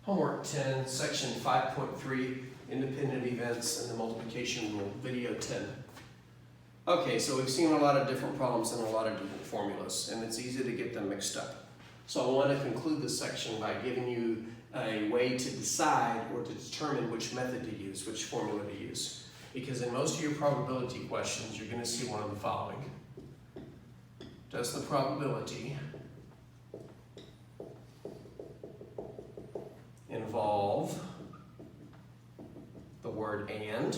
Homework 10, section 5.3, independent events and the multiplication rule, video 10. Okay, so we've seen a lot of different problems and a lot of different formulas, and it's easy to get them mixed up. So I want to conclude this section by giving you a way to decide or to determine which method to use, which formula to use. Because in most of your probability questions, you're going to see one of the following. Does the probability involve the word and,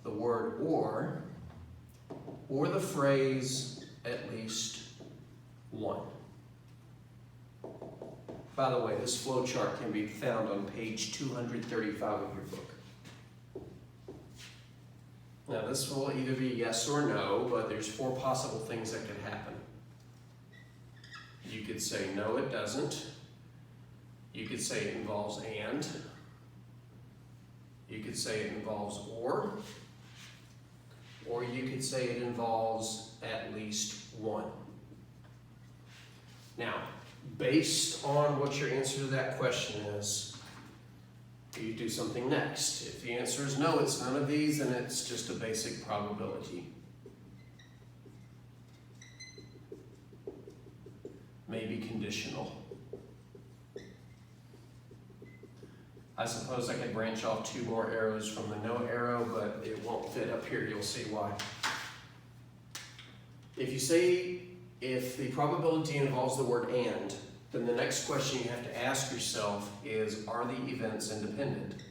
the word or the phrase at least one? By the way, this flow chart can be found on page 235 of your book. Now this will either be yes or no, but there's 4 possible things that could happen. You could say no, it doesn't. You could say it involves and. You could say it involves or you could say it involves at least one. Now, based on what your answer to that question is, you do something next. If the answer is no, it's none of these, then it's just a basic probability. Maybe conditional. I suppose I could branch off 2 more arrows from the no arrow, but it won't fit up here. You'll see why. If the probability involves the word and, then the next question you have to ask yourself is, are the events independent?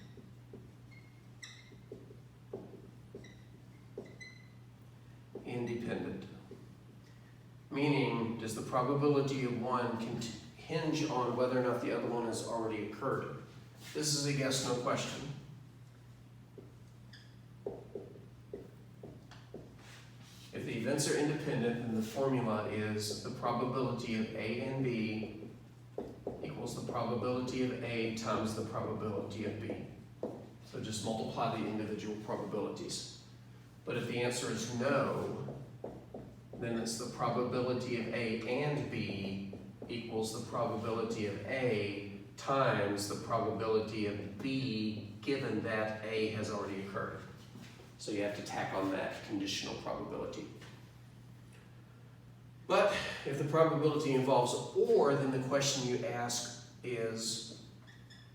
Independent. Meaning, does the probability of one hinge on whether or not the other one has already occurred? This is a yes/no question. If the events are independent, then the formula is the probability of A and B equals the probability of A times the probability of B. So just multiply the individual probabilities. But if the answer is no, then it's the probability of A and B equals the probability of A times the probability of B given that A has already occurred. So you have to tack on that conditional probability. But if the probability involves or, then the question you ask is,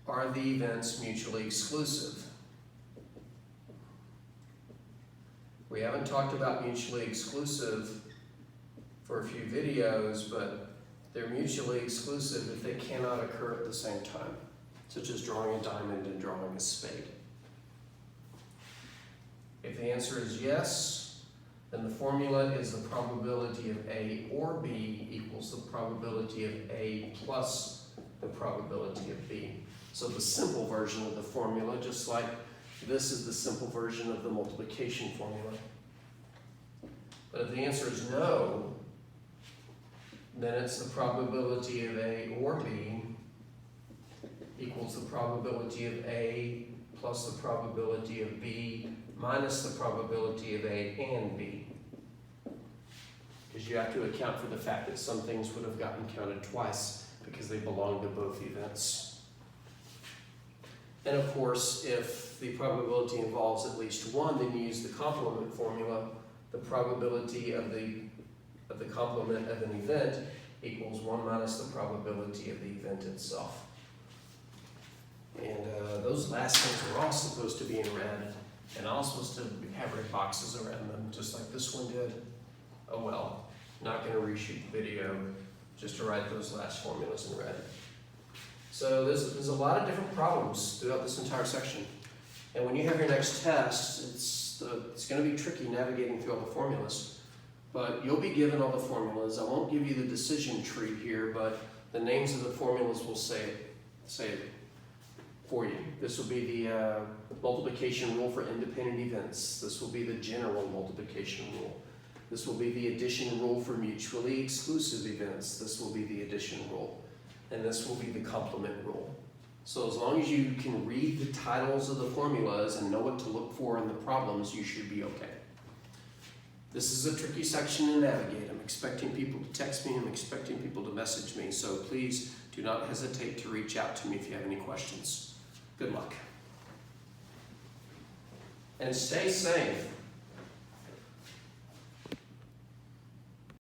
are the events mutually exclusive? We haven't talked about mutually exclusive for a few videos, but they're mutually exclusive if they cannot occur at the same time, such as drawing a diamond and drawing a spade. If the answer is yes, then the formula is the probability of A or B equals the probability of A plus the probability of B. So the simple version of the formula, just like this is the simple version of the multiplication formula. But if the answer is no, then it's the probability of A or B equals the probability of A plus the probability of B minus the probability of A and B. Because you have to account for the fact that some things would have gotten counted twice because they belong to both events. And of course, if the probability involves at least one, then you use the complement formula. The probability of the complement of an event equals 1 minus the probability of the event itself. And those last things are all supposed to be in red, and all supposed to have red boxes around them, just like this one did. Oh well, not going to reshoot the video just to write those last formulas in red. So there's a lot of different problems throughout this entire section. And when you have your next test, it's going to be tricky navigating through all the formulas. But you'll be given all the formulas. I won't give you the decision tree here, but the names of the formulas will say it for you. This will be the multiplication rule for independent events. This will be the general multiplication rule. This will be the addition rule for mutually exclusive events. This will be the addition rule. And this will be the complement rule. So as long as you can read the titles of the formulas and know what to look for in the problems, you should be okay. This is a tricky section to navigate. I'm expecting people to text me. I'm expecting people to message me. So please Do not hesitate to reach out to me if you have any questions. Good luck. And stay safe.